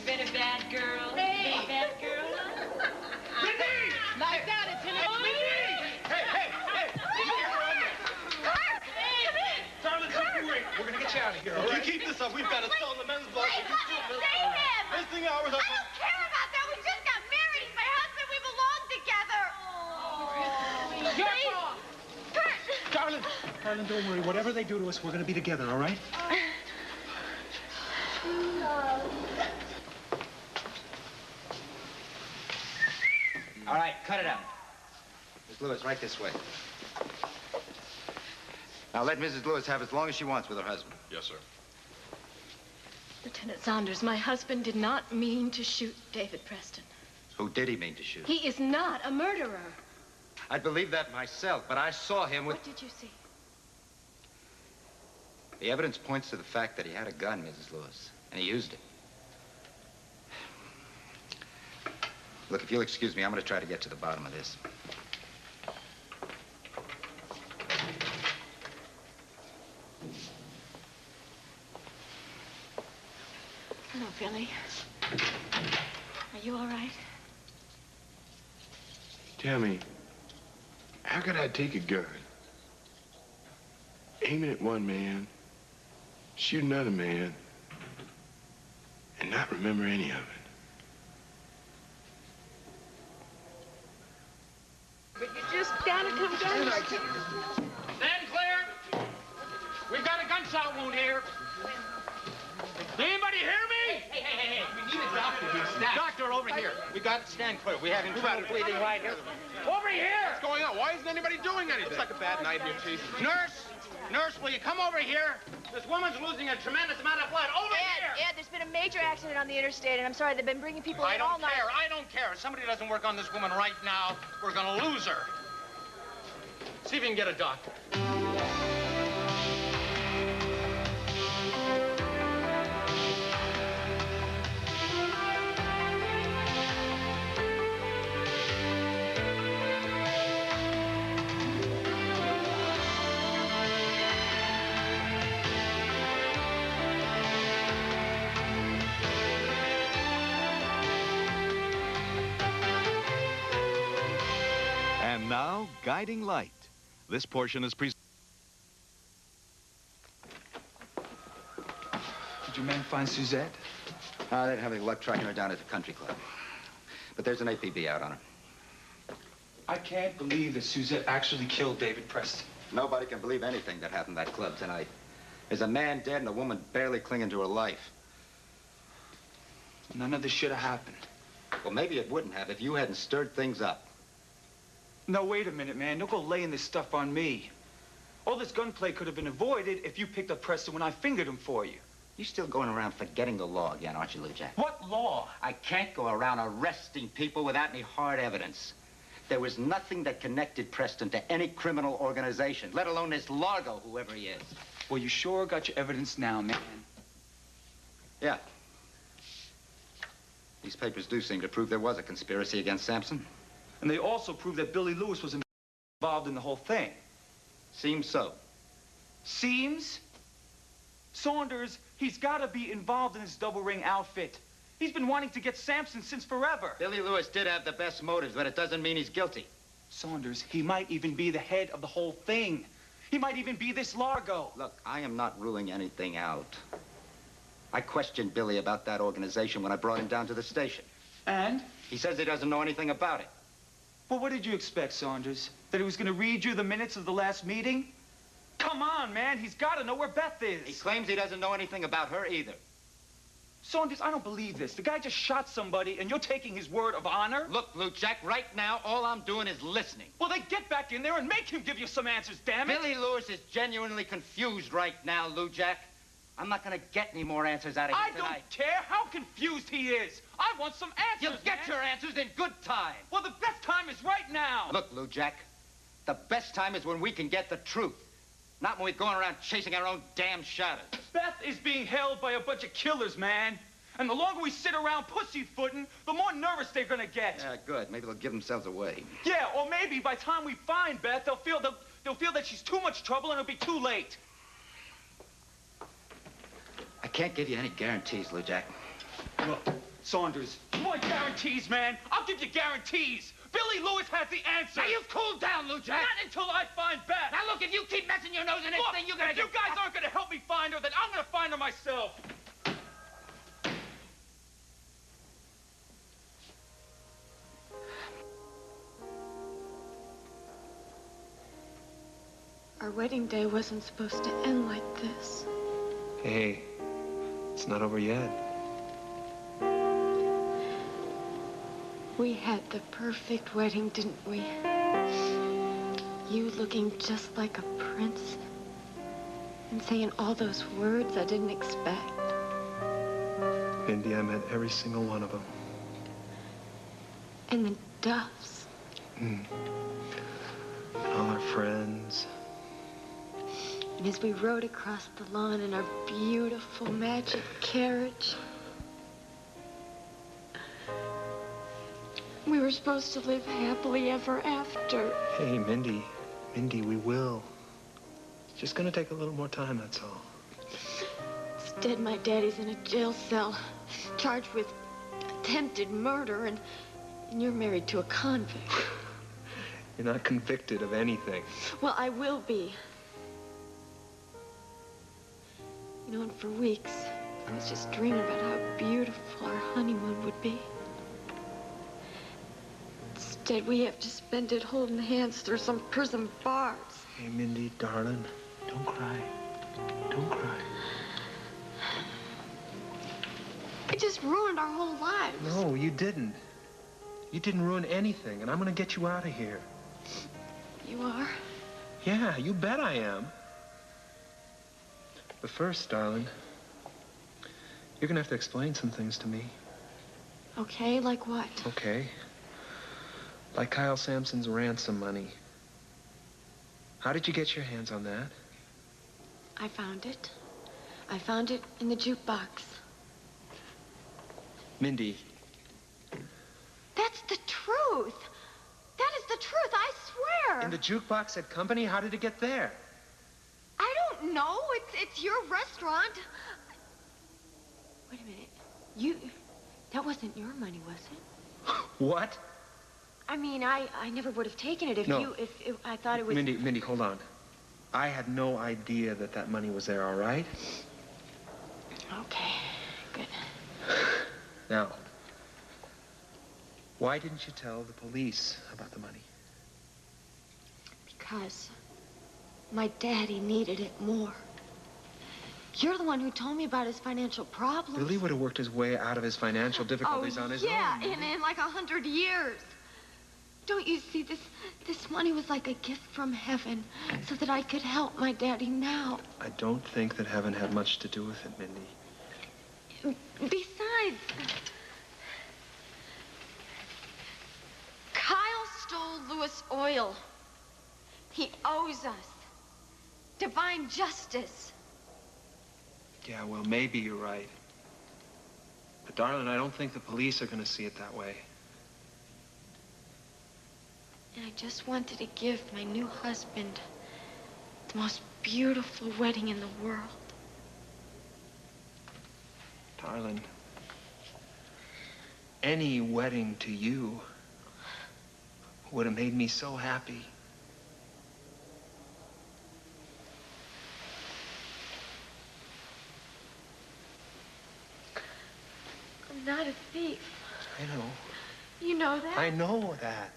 been a bad girl. Hey! Been a bad girl. Mindy! Like that, it's in it. Mindy! Hey! Darling, don't worry. We're gonna get you out of here, all right? If you keep this up, we've got to sell the men's block. Wait, honey, save him! Visiting hours I are... don't care about that. We just got married. He's my husband. We belong together. Your fault. Darling, don't worry. Whatever they do to us, we're gonna be together, all right? All right, cut it out. Miss Lewis, right this way. Now let Mrs. Lewis have as long as she wants with her husband. Yes, sir. Lieutenant Saunders, my husband did not mean to shoot David Preston. Who did he mean to shoot? He is not a murderer. I'd believe that myself, but I saw him with... What did you see? The evidence points to the fact that he had a gun, Mrs. Lewis, and he used it. Look, if you'll excuse me, I'm going to try to get to the bottom of this. Hello, Billy. Are you all right? Tell me, how could I take a gun, aim it at one man, shoot another man, and not remember any of it? But you just gotta come down. Stand clear. We've got a gunshot wound here. Did anybody hear me? Hey. We need a doctor here. Doctor, over here. We got to stand clear. We have him bleeding right here. Over here. What's going on? Why isn't anybody doing anything? Looks like a bad night in your teeth. Nurse, will you come over here? This woman's losing a tremendous amount of blood. Over here. Ed, there's been a major accident on the interstate, and I'm sorry, they've been bringing people in all night. I don't care. If somebody doesn't work on this woman right now, we're gonna lose her. See if you can get a doctor. And now, Guiding Light. This portion is presented. Did your men find Suzette? They didn't have any luck tracking her down at the country club. But there's an APB out on her. I can't believe that Suzette actually killed David Preston. Nobody can believe anything that happened at that club tonight. There's a man dead and a woman barely clinging to her life. None of this should have happened. Well, maybe it wouldn't have if you hadn't stirred things up. No, wait a minute, man. Don't go laying this stuff on me. All this gunplay could have been avoided if you picked up Preston when I fingered him for you. You're still going around forgetting the law again, aren't you, Lou Jack? What law? I can't go around arresting people without any hard evidence. There was nothing that connected Preston to any criminal organization, let alone this Largo, whoever he is. Well, you sure got your evidence now, man. Yeah. These papers do seem to prove there was a conspiracy against Sampson. And they also prove that Billy Lewis was involved in the whole thing. Seems so. Seems? Saunders, he's got to be involved in this double-ring outfit. He's been wanting to get Sampson since forever. Billy Lewis did have the best motives, but it doesn't mean he's guilty. Saunders, he might even be the head of the whole thing. He might even be this Largo. Look, I am not ruling anything out. I questioned Billy about that organization when I brought him down to the station. And? He says he doesn't know anything about it. Well, what did you expect, Saunders? That he was going to read you the minutes of the last meeting? Come on, man. He's got to know where Beth is. He claims he doesn't know anything about her either. Saunders, I don't believe this. The guy just shot somebody, and you're taking his word of honor? Look, Lou Jack, right now, all I'm doing is listening. Well, then get back in there and make him give you some answers, damn it. Billy Lewis is genuinely confused right now, Lou Jack. I'm not going to get any more answers out of him tonight. I don't care how confused he is. I want some answers, You'll get your answers in good time. Well, the best time is right now. Look, Lou Jack, the best time is when we can get the truth. Not when we're going around chasing our own damn shadows. Beth is being held by a bunch of killers, man. And the longer we sit around pussyfooting, the more nervous they're gonna get. Yeah, good. Maybe they'll give themselves away. Yeah, or maybe by the time we find Beth, they'll feel that she's too much trouble and it'll be too late. I can't give you any guarantees, Lou Jack. Look, Saunders, you want guarantees, man? I'll give you guarantees. Billy Lewis has the answer. Now, you cool down, Lou Jack. Not until I find Beth. Now, look, if you keep messing your nose in this thing, you're gonna if you guys aren't gonna help me find her, then I'm gonna find her myself. Our wedding day wasn't supposed to end like this. Hey, it's not over yet. We had the perfect wedding, didn't we? You looking just like a prince and saying all those words I didn't expect. Mindy, I met every single one of them. And the Duffs. And all our friends. And as we rode across the lawn in our beautiful magic carriage, we were supposed to live happily ever after. Hey, Mindy, we will. It's just gonna take a little more time, that's all. Instead, my daddy's in a jail cell, charged with attempted murder, and you're married to a convict. You're not convicted of anything. Well, I will be. You know, and for weeks, I was just dreaming about how beautiful our honeymoon would be. Instead, we have to spend it holding hands through some prison bars. Hey, Mindy, darling, don't cry. Don't cry. It just ruined our whole lives. No, you didn't. You didn't ruin anything, and I'm gonna get you out of here. You are? Yeah, you bet I am. But first, darling, you're gonna have to explain some things to me. Okay, like what? Okay. Like Kyle Sampson's ransom money. How did you get your hands on that? I found it. I found it in the jukebox. Mindy. That's the truth. That is the truth, I swear. In the jukebox at Company? How did it get there? I don't know. It's your restaurant. Wait a minute. That wasn't your money, was it? What? I mean, I never would have taken it if I thought it was... Mindy, hold on. I had no idea that money was there, all right? Okay, good. Now, why didn't you tell the police about the money? Because my daddy needed it more. You're the one who told me about his financial problems. Billy would have worked his way out of his financial difficulties on his own. Yeah, in like 100 years. Don't you see, this money was like a gift from heaven so that I could help my daddy now. I don't think that heaven had much to do with it, Mindy. Besides, Kyle stole Lewis oil. He owes us divine justice. Yeah, well, maybe you're right. But, darling, I don't think the police are going to see it that way. And I just wanted to give my new husband the most beautiful wedding in the world. Darling, any wedding to you would have made me so happy. I'm not a thief. I know. You know that? I know that.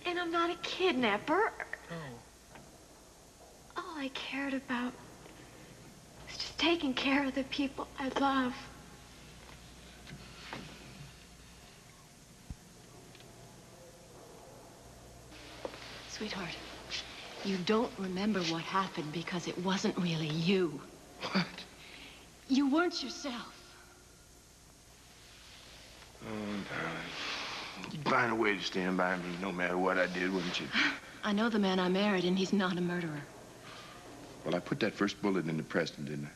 And I'm not a kidnapper. No. All I cared about was just taking care of the people I love. Sweetheart, you don't remember what happened because it wasn't really you. What? You weren't yourself. Oh, darling. You'd find a way to stand by me no matter what I did, wouldn't you? I know the man I married, and he's not a murderer. Well, I put that first bullet into Preston, didn't I?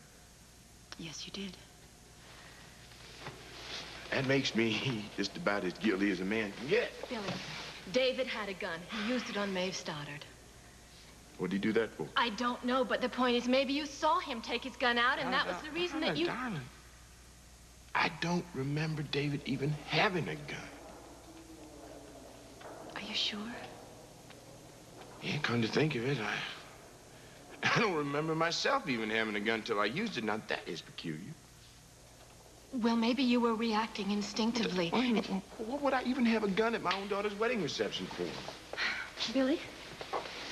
Yes, you did. That makes me just about as guilty as a man can get. Billy, David had a gun. He used it on Maeve Stoddard. What'd he do that for? I don't know, but the point is maybe you saw him take his gun out, and that was the reason that you... Darling. I don't remember David even having a gun. Are you sure? Yeah, come to think of it, I don't remember myself even having a gun till I used it. Now, that is peculiar. Well, maybe you were reacting instinctively. What would I even have a gun at my own daughter's wedding reception for? Billy?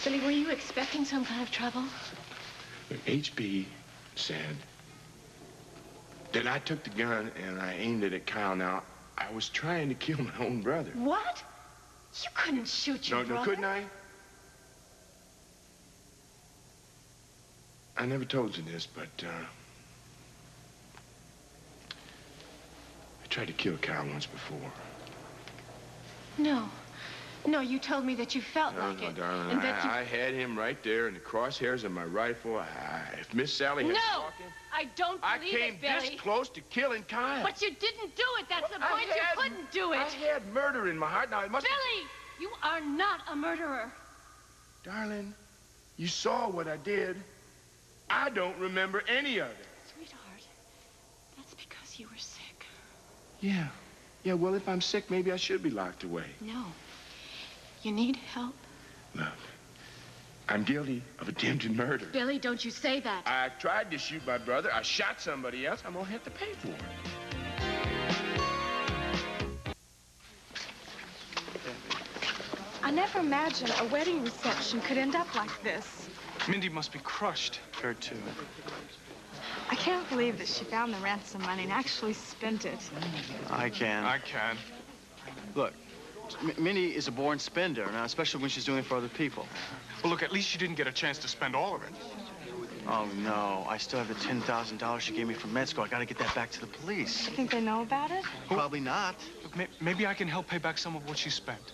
Billy, were you expecting some kind of trouble? Look, HB said that I took the gun and I aimed it at Kyle. Now, I was trying to kill my own brother. What? You couldn't shoot your brother. No, couldn't I? I never told you this, but, I tried to kill Kyle once before. No. No, you told me that you felt like No, it. darling, And that I had him right there in the crosshairs of my rifle. If Miss Sally had struck him, I don't believe I came it, Billy. this close to killing Kyle. But you didn't do it. That's the point. You couldn't do it. I had murder in my heart. Now, it must Billy, you are not a murderer. Darling, you saw what I did. I don't remember any of it. Sweetheart, that's because you were sick. Yeah. Yeah, well, if I'm sick, maybe I should be locked away. No. You need help. Look, I'm guilty of attempted murder. Billy, don't you say that. I tried to shoot my brother. I shot somebody else. I'm gonna have to pay for it. I never imagined a wedding reception could end up like this. Mindy must be crushed. Her too. I can't believe that she found the ransom money and actually spent it. I can. I can. Look, Minnie is a born spender, now, especially when she's doing it for other people. Well, look, at least she didn't get a chance to spend all of it. Oh, no. I still have the $10,000 she gave me from med school. I gotta get that back to the police. You think they know about it? Probably not. Look, maybe I can help pay back some of what she spent.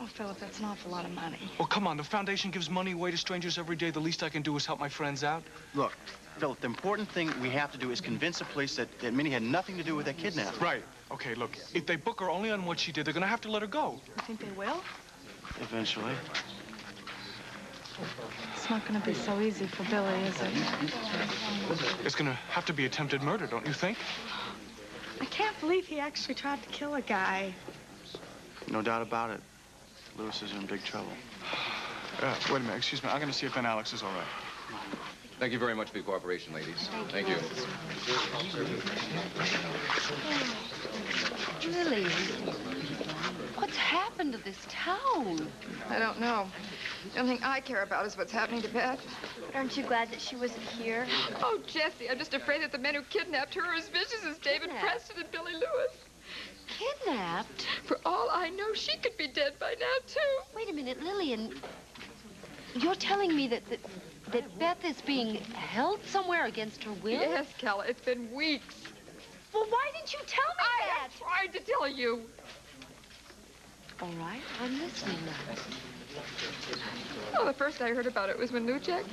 Oh, Philip, that's an awful lot of money. Well, come on. The foundation gives money away to strangers every day. The least I can do is help my friends out. Look, Philip, the important thing we have to do is convince the police that Minnie had nothing to do with that kidnapping. Right. Okay, look, if they book her only on what she did, they're gonna have to let her go. You think they will? Eventually. It's not going to be so easy for Billy, is it? It's gonna have to be attempted murder, don't you think? I can't believe he actually tried to kill a guy. No doubt about it. Lewis is in big trouble. Wait a minute, excuse me. I'm gonna see if Ben Alex is all right. Thank you very much for your cooperation, ladies. Thank you. Lily, what's happened to this town? I don't know. The only thing I care about is what's happening to Beth. But aren't you glad that she wasn't here? Oh, Jessie, I'm just afraid that the men who kidnapped her are as vicious as David Preston and Billy Lewis. Kidnapped? For all I know, she could be dead by now, too. Wait a minute, Lillian. You're telling me that Beth is being held somewhere against her will? Yes, Calla, it's been weeks. Well, why didn't you tell me I have tried to tell you. All right, I'm listening now. Well, the first I heard about it was when Lujack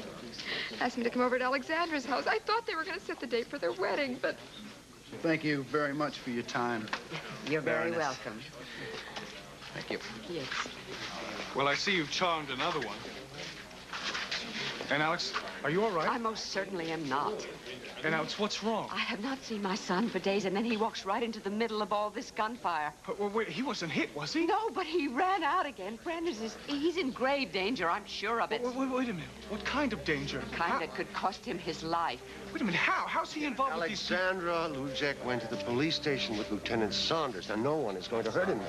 asked me to come over to Alexandra's house. I thought they were going to set the date for their wedding, but... Thank you very much for your time. You're very welcome. Thank you. Yes. Well, I see you've charmed another one. And Alex, are you all right? I most certainly am not. And Alex, what's wrong? I have not seen my son for days, and then he walks right into the middle of all this gunfire. Well, wait, he wasn't hit, was he? No, but he ran out again. He's in grave danger, I'm sure of it. Wait a minute. What kind of danger? The kind that could cost him his life. Wait a minute, how? How's he involved with these... Alexandra Lujack went to the police station with Lieutenant Saunders. Now, no one is going to hurt him there.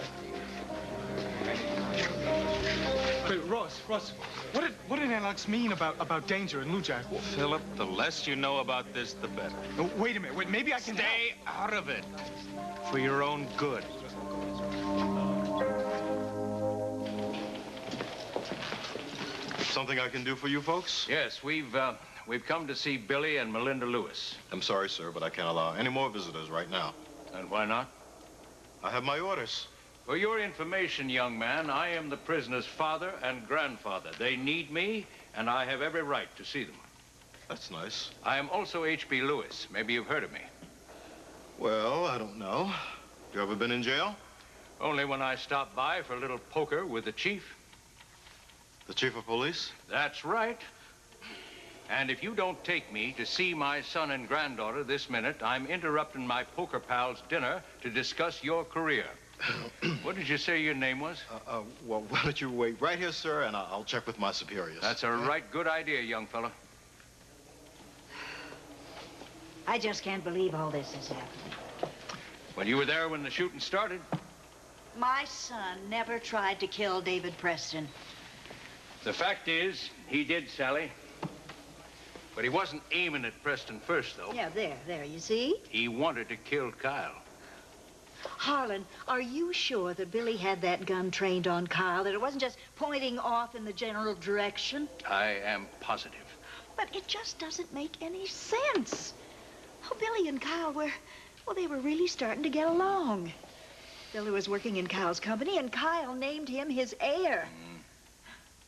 Wait, Ross, what did Alex mean about danger and Lujack? Philip, the less you know about this, the better. Oh, wait a minute. Maybe I can... Stay out of it. For your own good. Something I can do for you folks? Yes, we've come to see Billy and Melinda Lewis. I'm sorry, sir, but I can't allow any more visitors right now. And why not? I have my orders. For your information, young man, I am the prisoner's father and grandfather. They need me, and I have every right to see them. That's nice. I am also H.B. Lewis. Maybe you've heard of me. Well, I don't know. You ever been in jail? Only when I stopped by for a little poker with the chief. The chief of police? That's right. And if you don't take me to see my son and granddaughter this minute, I'm interrupting my poker pal's dinner to discuss your career. What did you say your name was? Well, why don't you wait right here, sir, and I'll check with my superiors. That's a right good idea, young fella. I just can't believe all this is happening. Well, you were there when the shooting started. My son never tried to kill David Preston. The fact is, he did, Sally. But he wasn't aiming at Preston first, though. Yeah, there, you see? He wanted to kill Kyle. Harlan, are you sure that Billy had that gun trained on Kyle, that it wasn't just pointing off in the general direction? I am positive. But it just doesn't make any sense. Oh, Billy and Kyle were, well, they were really starting to get along. Billy was working in Kyle's company, and Kyle named him his heir.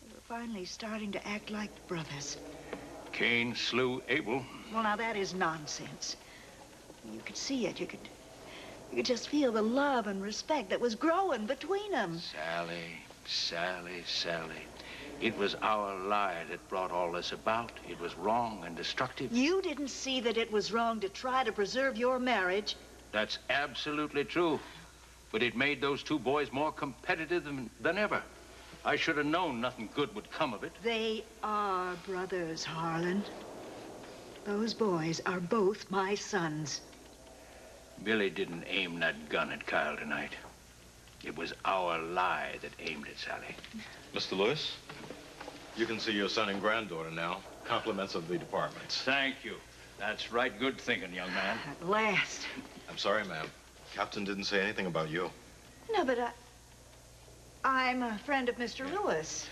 They were finally starting to act like brothers. Cain slew Abel. Well, now, that is nonsense. You could see it. You could just feel the love and respect that was growing between them. Sally. It was our lie that brought all this about. It was wrong and destructive. You didn't see that it was wrong to try to preserve your marriage. That's absolutely true. But it made those two boys more competitive than ever. I should have known nothing good would come of it. They are brothers, Harlan. Those boys are both my sons. Billy didn't aim that gun at Kyle tonight. It was our lie that aimed at Sally. Mr. Lewis, you can see your son and granddaughter now. Compliments of the department. Thank you. That's right good thinking, young man. At last. I'm sorry, ma'am. Captain didn't say anything about you. No, but I'm a friend of Mr. Lewis.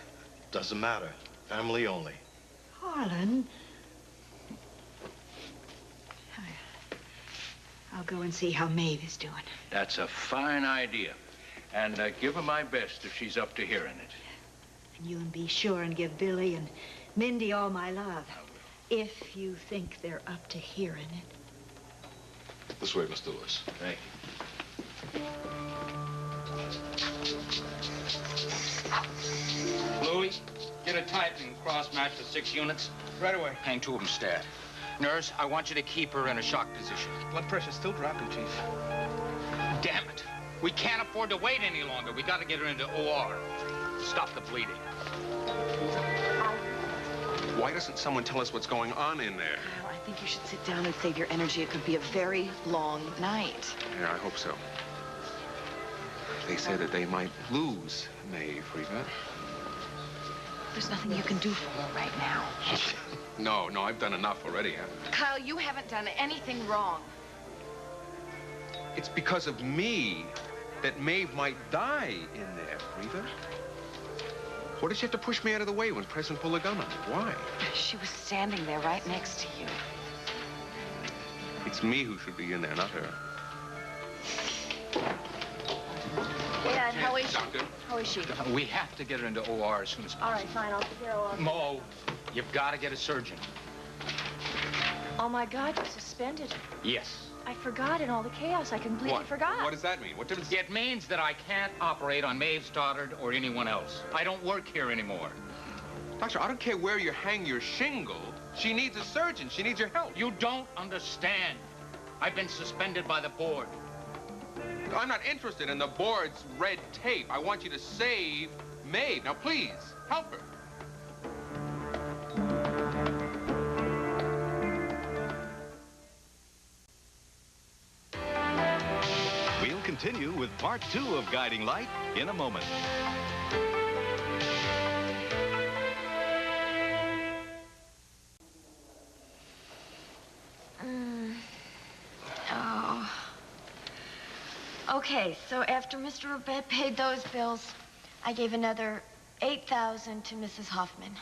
Doesn't matter. Family only. Harlan. I'll go and see how Maeve is doing. That's a fine idea. And give her my best if she's up to hearing it. And you and be sure and give Billy and Mindy all my love. If you think they're up to hearing it. This way, Mr. Lewis. Thank you. Louis, get a typing cross-match to 6 units. Right away. Hang 2 of them staff. Nurse, I want you to keep her in a shock position. Blood pressure's still dropping, Chief. Damn it. We can't afford to wait any longer. We got to get her into OR. Stop the bleeding. Why doesn't someone tell us what's going on in there? Well, I think you should sit down and save your energy. It could be a very long night. Yeah, I hope so. They say that they might lose Maeve, Reva. There's nothing you can do for her right now. No, I've done enough already, huh? Kyle, you haven't done anything wrong. It's because of me that Maeve might die in there, Reva. What did she have to push me out of the way when Preston pulled a gun on me? Why? She was standing there right next to you. It's me who should be in there, not her. Dad, how is she? Doctor? How is she? We have to get her into OR as soon as possible. All right, fine. I'll take care of all. Mo, you've got to get a surgeon. Oh, my God, you're suspended. Yes. I forgot in all the chaos. I completely forgot. What does that mean? What difference? It means that I can't operate on Maeve Stoddard or anyone else. I don't work here anymore. Doctor, I don't care where you hang your shingle. She needs a surgeon. She needs your help. You don't understand. I've been suspended by the board. I'm not interested in the board's red tape. I want you to save Maeve. Now, please, help her. We'll continue with part 2 of Guiding Light in a moment. Oh. Okay, so after Mr. Robet paid those bills, I gave another $8,000 to Mrs. Hoffman.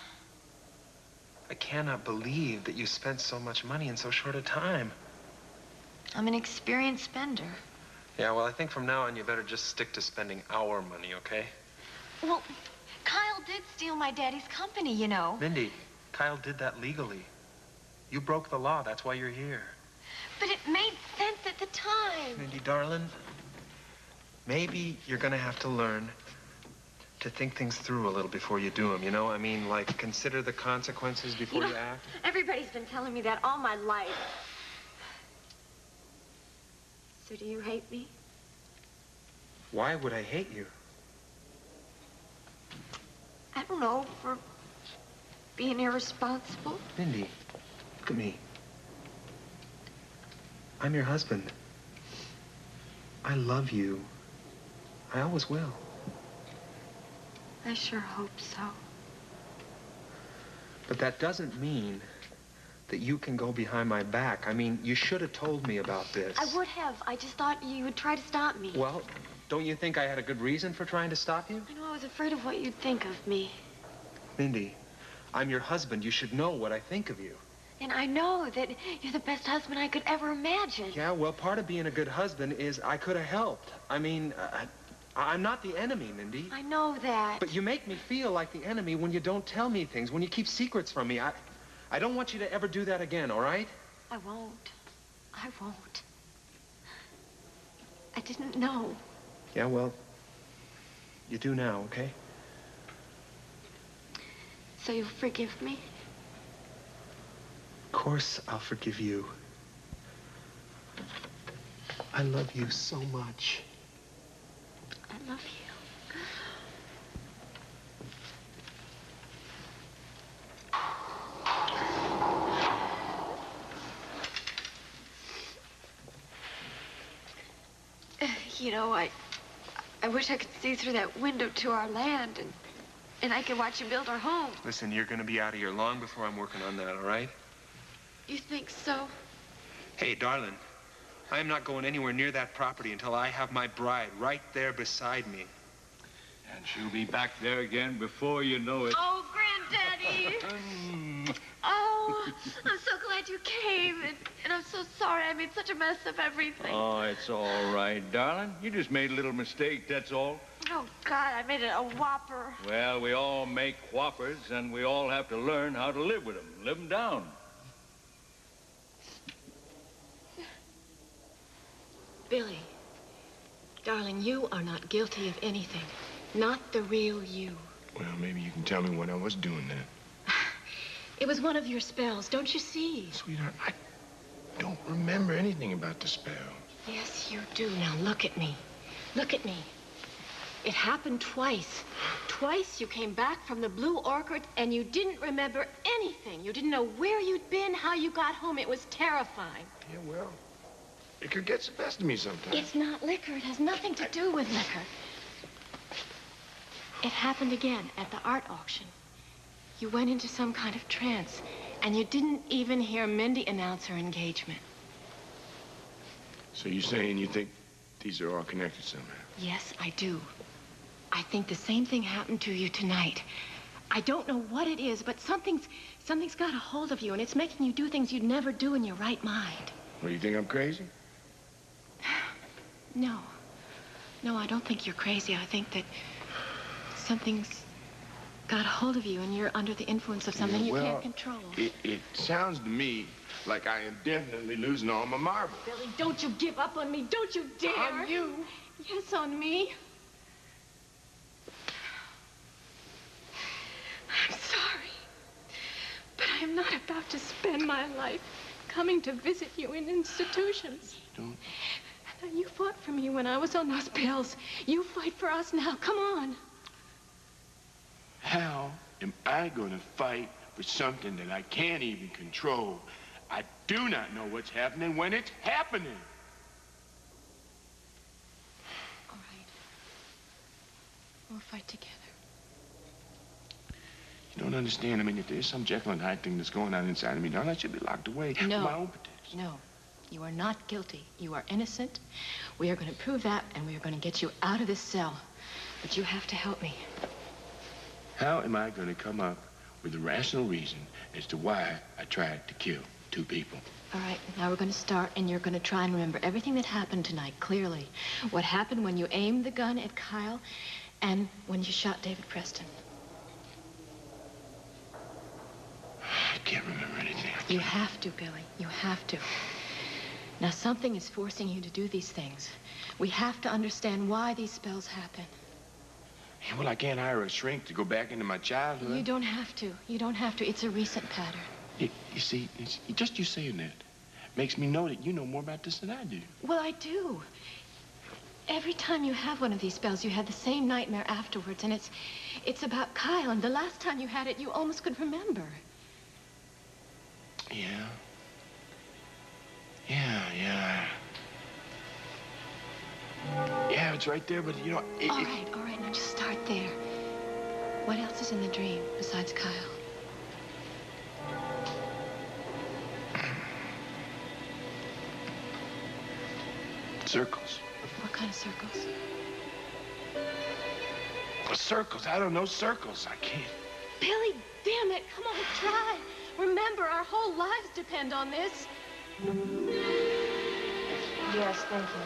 I cannot believe that you spent so much money in so short a time. I'm an experienced spender. Yeah, well, I think from now on you better just stick to spending our money, okay? Well, Kyle did steal my daddy's company, you know. Mindy, Kyle did that legally. You broke the law. That's why you're here. But it made sense at the time. Mindy, darling, maybe you're gonna have to learn to think things through a little before you do them, you know? I mean, like, consider the consequences before you act. Everybody's been telling me that all my life. So do you hate me? Why would I hate you? I don't know, for being irresponsible. Mindy, look at me. I'm your husband. I love you. I always will. I sure hope so. But that doesn't mean that you can go behind my back. I mean, you should have told me about this. I would have. I just thought you would try to stop me. Well, don't you think I had a good reason for trying to stop you? I know I was afraid of what you'd think of me. Mindy, I'm your husband. You should know what I think of you. And I know that you're the best husband I could ever imagine. Yeah, well, part of being a good husband is I could have helped. I mean, I'm not the enemy, Mindy. I know that. But you make me feel like the enemy when you don't tell me things, when you keep secrets from me. I don't want you to ever do that again, all right? I won't. I won't. I didn't know. Yeah, well, you do now, okay? So you'll forgive me? Of course I'll forgive you. I love you so much. I love you. You know, I wish I could see through that window to our land and I could watch you build our home. Listen, you're gonna be out of here long before I'm working on that, all right? You think so? Hey, darling, I am not going anywhere near that property until I have my bride right there beside me. And she'll be back there again before you know it. Oh, Granddaddy! Oh, I'm so glad you came, and I'm so sorry I made such a mess of everything. Oh, it's all right, darling. You just made a little mistake, that's all. Oh, God, I made it a whopper. Well, we all make whoppers, and we all have to learn how to live with them. Live them down. Billy, darling, you are not guilty of anything. Not the real you. Well, maybe you can tell me what I was doing then. It was one of your spells, don't you see? Sweetheart, I don't remember anything about the spell. Yes, you do. Now look at me. Look at me. It happened twice. Twice you came back from the Blue Orchid and you didn't remember anything. You didn't know where you'd been, how you got home. It was terrifying. Yeah, well, liquor gets the best of me sometimes. It's not liquor. It has nothing to do with liquor. It happened again at the art auction. You went into some kind of trance, and you didn't even hear Mindy announce her engagement. So you're saying you think these are all connected somehow? Yes, I do. I think the same thing happened to you tonight. I don't know what it is, but something's got a hold of you, and it's making you do things you'd never do in your right mind. Well, you think I'm crazy? No. No, I don't think you're crazy. I think that something's got a hold of you, and you're under the influence of something you can't control. It sounds to me like I am definitely losing all my marbles. Billy, don't you give up on me. Don't you dare. On you? Yes, on me. I'm sorry, but I am not about to spend my life coming to visit you in institutions. Don't. Now, you fought for me when I was on those pills. You fight for us now. Come on. How am I going to fight for something that I can't even control? I do not know what's happening when it's happening. All right. We'll fight together. You don't understand. I mean, if there's some Jekyll and Hyde thing that's going on inside of me, now I should be locked away for my own protection. No. You are not guilty. You are innocent. We are going to prove that, and we are going to get you out of this cell. But you have to help me. How am I going to come up with a rational reason as to why I tried to kill two people? All right, now we're going to start, and you're going to try and remember everything that happened tonight clearly. What happened when you aimed the gun at Kyle and when you shot David Preston. I can't remember anything. You have to, Billy. You have to. Now, something is forcing you to do these things. We have to understand why these spells happen. Yeah, well, I can't hire a shrink to go back into my childhood. You don't have to. You don't have to. It's a recent pattern. You see, just you saying that makes me know that you know more about this than I do. Well, I do. Every time you have one of these spells, you have the same nightmare afterwards, and it's about Kyle, and the last time you had it, you almost could remember. Yeah. Yeah. Yeah, it's right there, but you know... All right, now just start there. What else is in the dream besides Kyle? Circles. What kind of circles? Circles, I don't know, circles. I can't. Billy, damn it, come on, try. Remember, our whole lives depend on this. Yes, thank you.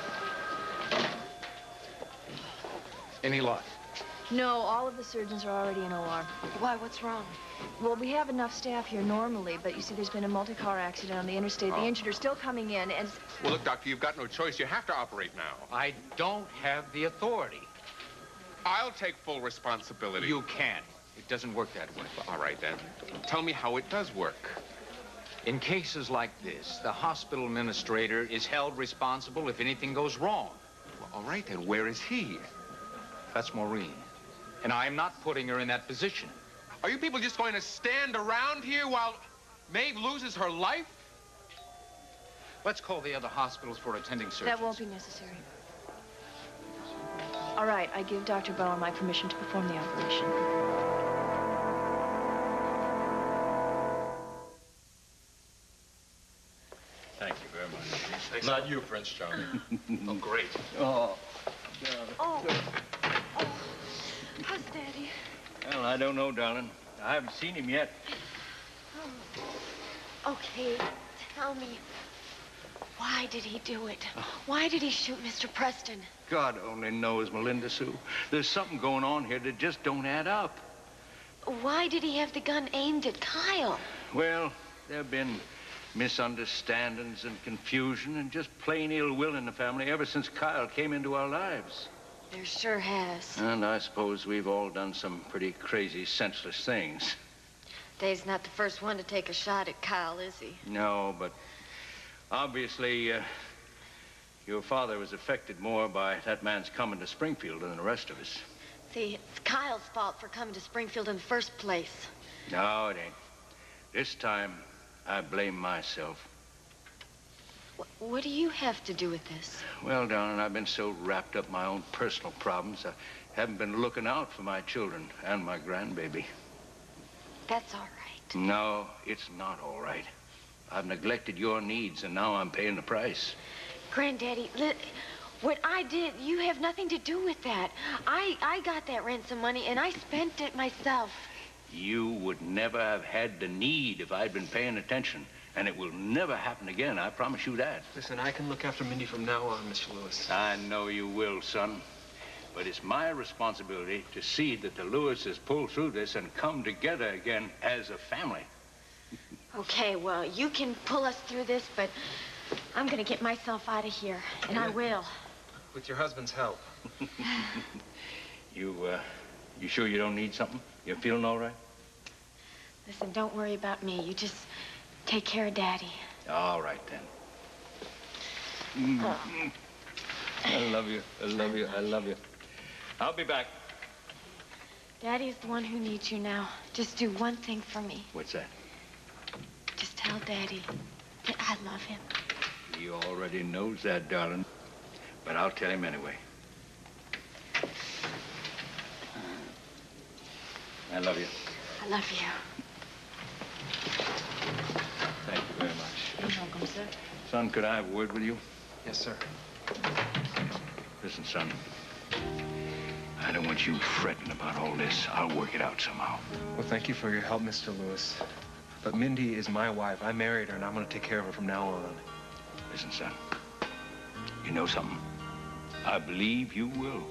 Any luck? No, all of the surgeons are already in OR. Why, what's wrong? Well, we have enough staff here normally, but you see, there's been a multi-car accident on the interstate. The injured are still coming in, and... Well, look, Doctor, you've got no choice. You have to operate now. I don't have the authority. I'll take full responsibility. You can't. It doesn't work that way. All right, then. Tell me how it does work. In cases like this, the hospital administrator is held responsible if anything goes wrong. Well, all right, then. Where is he? That's Maureen. And I'm not putting her in that position. Are you people just going to stand around here while Maeve loses her life? Let's call the other hospitals for attending surgeons. That won't be necessary. All right, I give Dr. Bauer my permission to perform the operation. Thank you very much. Not you, Prince Charming. Oh, great. Oh. Oh. How's Daddy? Well, I don't know, darling. I haven't seen him yet. Okay, tell me, why did he do it? Why did he shoot Mr. Preston? God only knows, Melinda Sue. There's something going on here that just don't add up. Why did he have the gun aimed at Kyle? Well, there have been misunderstandings and confusion and just plain ill will in the family ever since Kyle came into our lives. There sure has. And I suppose we've all done some pretty crazy, senseless things. Dave's not the first one to take a shot at Kyle, is he? No, but obviously, your father was affected more by that man's coming to Springfield than the rest of us. See, it's Kyle's fault for coming to Springfield in the first place. No, it ain't. This time, I blame myself. What do you have to do with this? Well, darling, I've been so wrapped up in my own personal problems, I haven't been looking out for my children and my grandbaby. That's all right. No, it's not all right. I've neglected your needs, and now I'm paying the price. Granddaddy, what I did, you have nothing to do with that. I got that ransom money, and I spent it myself. You would never have had the need if I'd been paying attention. And it will never happen again, I promise you that. Listen, I can look after Mindy from now on, Mr. Lewis. I know you will, son. But it's my responsibility to see that the Lewises pull through this and come together again as a family. Okay, well, you can pull us through this, but I'm gonna get myself out of here, and I will. With your husband's help. You sure you don't need something? You feeling all right? Listen, don't worry about me. You just take care of Daddy. All right, then. I love you. I love you. I love you. I'll be back. Daddy's the one who needs you now. Just do one thing for me. What's that? Just tell Daddy that I love him. He already knows that, darling. But I'll tell him anyway. I love you. I love you. Thank you very much. You're welcome, sir. Son, could I have a word with you? Yes, sir. Listen, son. I don't want you fretting about all this. I'll work it out somehow. Well, thank you for your help, Mr. Lewis. But Mindy is my wife. I married her, and I'm going to take care of her from now on. Listen, son. You know something? I believe you will.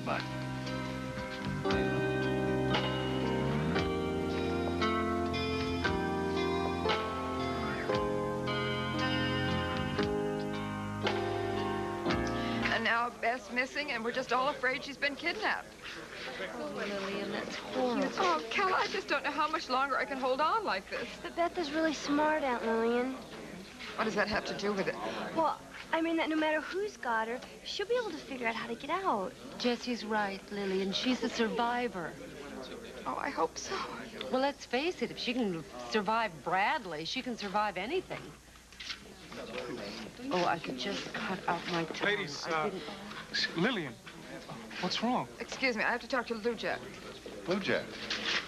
Bye. And now now Beth's missing, and we're just all afraid she's been kidnapped. Oh, Lillian, that's horrible. Oh, Cal, I just don't know how much longer I can hold on like this. But Beth is really smart, Aunt Lillian. What does that have to do with it? Well, I mean that no matter who's got her, she'll be able to figure out how to get out. Jesse's right, Lillian. She's a survivor. Oh, I hope so. Well, let's face it. If she can survive Bradley, she can survive anything. Oh, I could just cut out my tongue. Ladies, Lillian, what's wrong? Excuse me, I have to talk to Lou Jack. Blue Jack.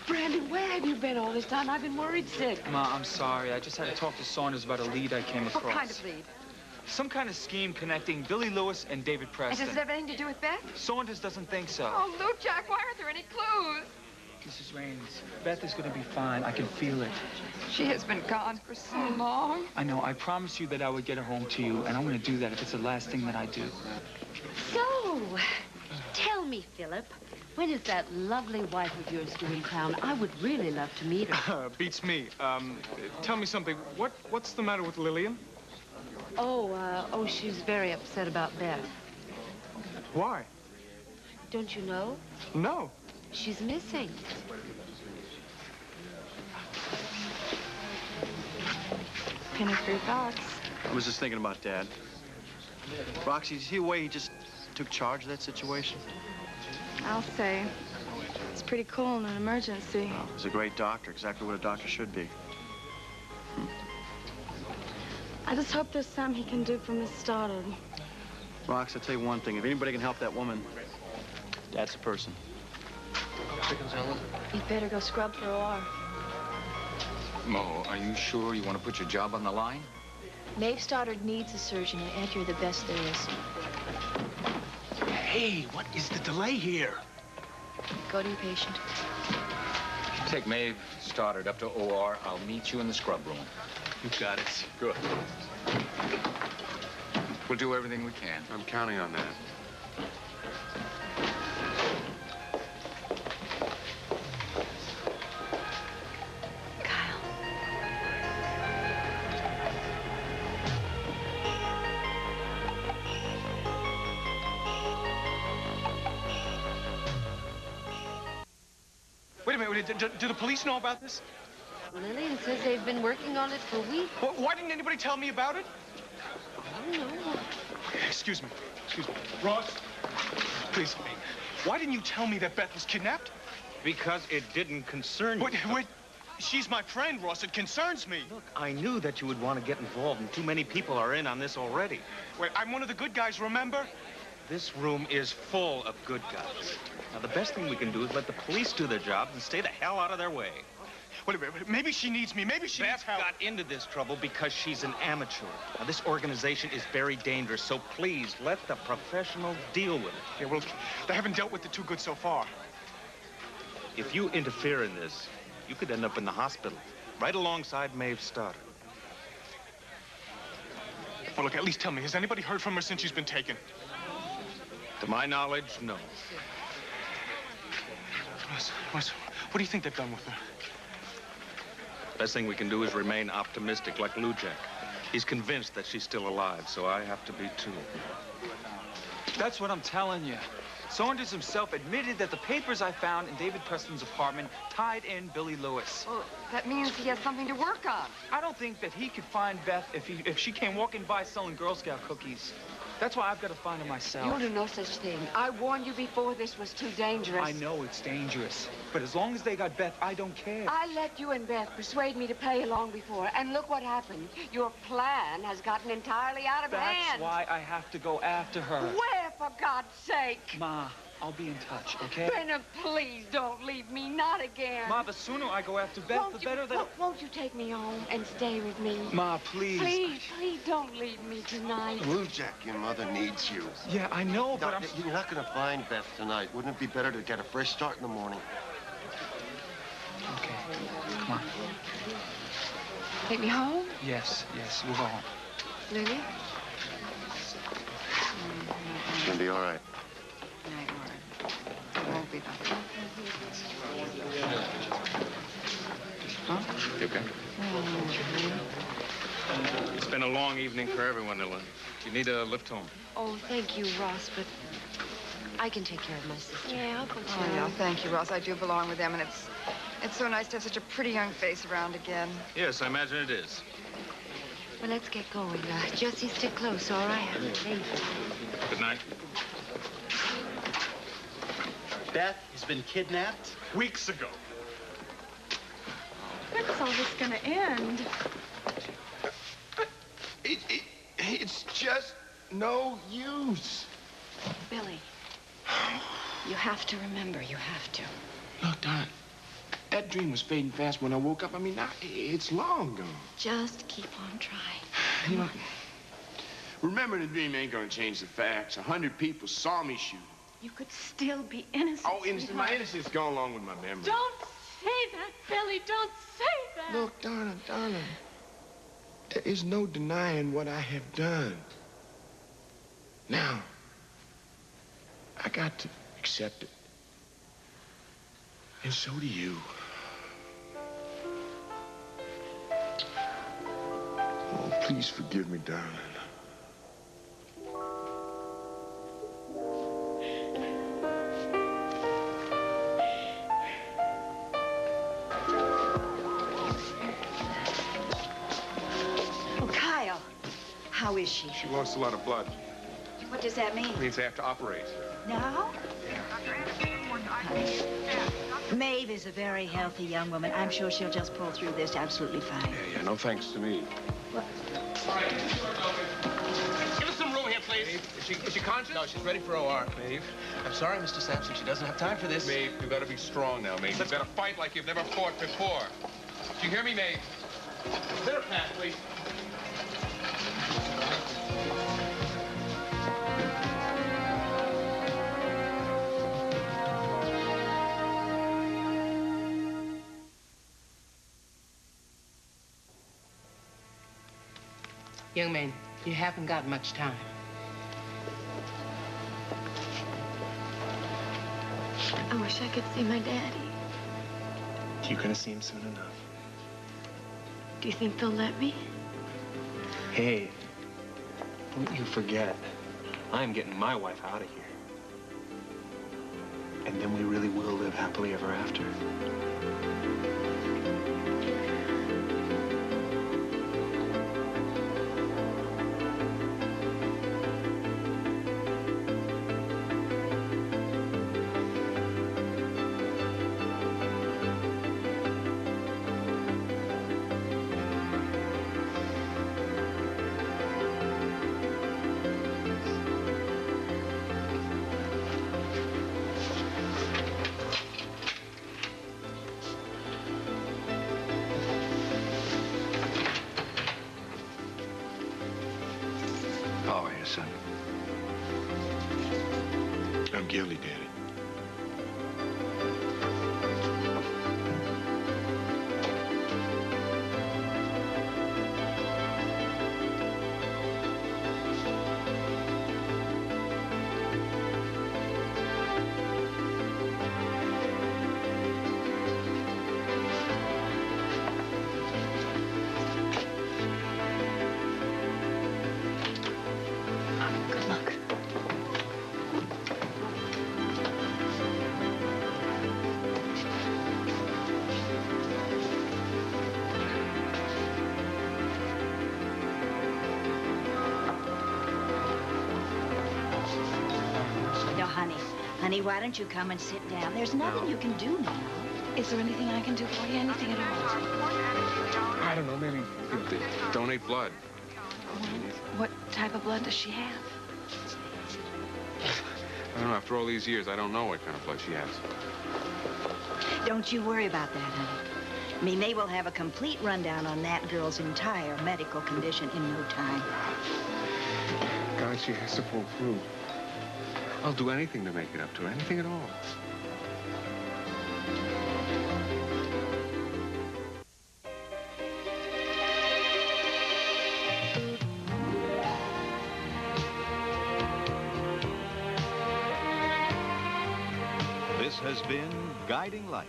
Brandon, where have you been all this time? I've been worried sick. Ma, I'm sorry. I just had to talk to Saunders about a lead I came across. What kind of lead? Some kind of scheme connecting Billy Lewis and David And Preston. does it have anything to do with Beth? Saunders doesn't think so. Oh, Lou Jack, why aren't there any clues? Mrs. Raines, Beth is going to be fine. I can feel it. She has been gone for so long. I know. I promised you that I would get her home to you, and I'm going to do that if it's the last thing that I do. So, tell me, Philip, when is that lovely wife of yours due in town? I would really love to meet her. Beats me. Tell me something. What's the matter with Lillian? Oh, she's very upset about Beth. Why? Don't you know? No. She's missing. Penny for your thoughts. I was just thinking about Dad. Roxy, see the way he just took charge of that situation? I'll say. It's pretty cool in an emergency. He's a great doctor, exactly what a doctor should be. I just hope there's something he can do for Miss Stoddard. Rox, I'll tell you one thing. If anybody can help that woman, Dad's the person. You'd better go scrub for OR. Mo, are you sure you want to put your job on the line? Maeve Stoddard needs a surgeon, and Aunt, you're the best there is. Hey, what is the delay here? Go to your patient. Take Maeve Stoddard up to OR. I'll meet you in the scrub room. You got it. Good. We'll do everything we can. I'm counting on that. Wait a minute. Do the police know about this? Lillian says they've been working on it for weeks. Why didn't anybody tell me about it? I don't know. Excuse me. Ross, please. Why didn't you tell me that Beth was kidnapped? Because it didn't concern you. Wait. She's my friend, Ross. It concerns me. Look, I knew that you would want to get involved, and too many people are in on this already. Wait, I'm one of the good guys, remember? This room is full of good guys. Now, the best thing we can do is let the police do their jobs and stay the hell out of their way. Wait a minute. Maybe she needs me. Maybe she needs help. Beth got into this trouble because she's an amateur. Now, this organization is very dangerous, so please let the professionals deal with it. Yeah, well, they haven't dealt with it too good so far. If you interfere in this, you could end up in the hospital, right alongside Maeve Stoddard. Well, look, at least tell me, has anybody heard from her since she's been taken? To my knowledge, no. Russ, what do you think they've done with her? Best thing we can do is remain optimistic, like Lou Jack. He's convinced that she's still alive, so I have to be too. That's what I'm telling you. Saunders himself admitted that the papers I found in David Preston's apartment tied in Billy Lewis. Well, that means he has something to work on. I don't think that he could find Beth if she came walking by selling Girl Scout cookies. That's why I've got to find her myself. You'll do no such thing. I warned you before this was too dangerous. I know it's dangerous, but as long as they got Beth, I don't care. I let you and Beth persuade me to play along before, and look what happened. Your plan has gotten entirely out of hand. That's why I have to go after her. Where, for God's sake? Ma, I'll be in touch, okay? Brenna, please don't leave me, not again. Ma, the sooner I go after Beth, the better that... Won't you take me home and stay with me? Ma, please. Please don't leave me tonight. Lou Jack, your mother needs you. Yeah, I know, but You're not going to find Beth tonight. Wouldn't it be better to get a fresh start in the morning? Okay, come on. Take me home? Yes, we'll go home. Lily? It's going to be all right. It won't be though. You okay? It's been a long evening for everyone, Ella. You need a lift home. Oh, thank you, Ross, but I can take care of my sister. Yeah, I'll go too. Oh, yeah, thank you, Ross. I do belong with them, and it's so nice to have such a pretty young face around again. Yes, I imagine it is. Well, let's get going. Jesse, stick close, all right? Good night. Beth has been kidnapped? Weeks ago. When's all this gonna end? It's just no use. Billy, you have to remember, you have to. Look, Don, that dream was fading fast when I woke up. I mean, now it's long gone. Just keep on trying. You know, remember the dream ain't gonna change the facts. 100 people saw me shoot. You could still be innocent. Oh, innocent. My innocence gone along with my memory. Don't say that, Billy. Don't say that. Look, Donna, there is no denying what I have done. Now, I got to accept it. And so do you. Oh, please forgive me, darling. Oh, Kyle, how is she? She lost a lot of blood. What does that mean? It means they have to operate. Now? Maeve is a very healthy young woman. I'm sure she'll just pull through this absolutely fine. Yeah, no thanks to me. Give us some room here, please. Maeve, is she conscious? No, she's ready for OR. Maeve? I'm sorry, Mr. Sampson. She doesn't have time for this. Maeve, you gotta be strong now, Maeve. You've gotta fight like you've never fought before. Do you hear me, Maeve? Clear path, please. Young man, you haven't got much time. I wish I could see my daddy. You're gonna see him soon enough. Do you think they'll let me? Hey, don't you forget, I'm getting my wife out of here. And then we really will live happily ever after. How are you, son? I'm guilty, Daddy. Good luck. No, honey, why don't you come and sit down? There's nothing you can do now. Is there anything I can do for you? Anything at all? I don't know, maybe donate blood. What type of blood does she have? I don't know, after all these years, I don't know what kind of blood she has. Don't you worry about that, honey. I mean, they will have a complete rundown on that girl's entire medical condition in no time. God, she has to pull through. I'll do anything to make it up to her, anything at all. This has been Guiding Light.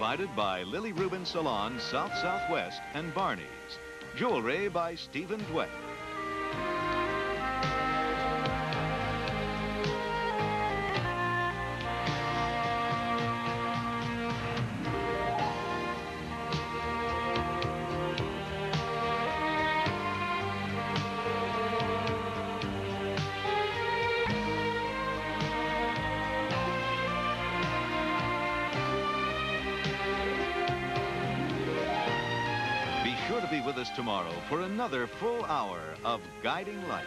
provided by Lily Rubin Salon, South Southwest, and Barney's. Jewelry by Stephen Dwett. Be sure to be with us tomorrow for another full hour of Guiding Light.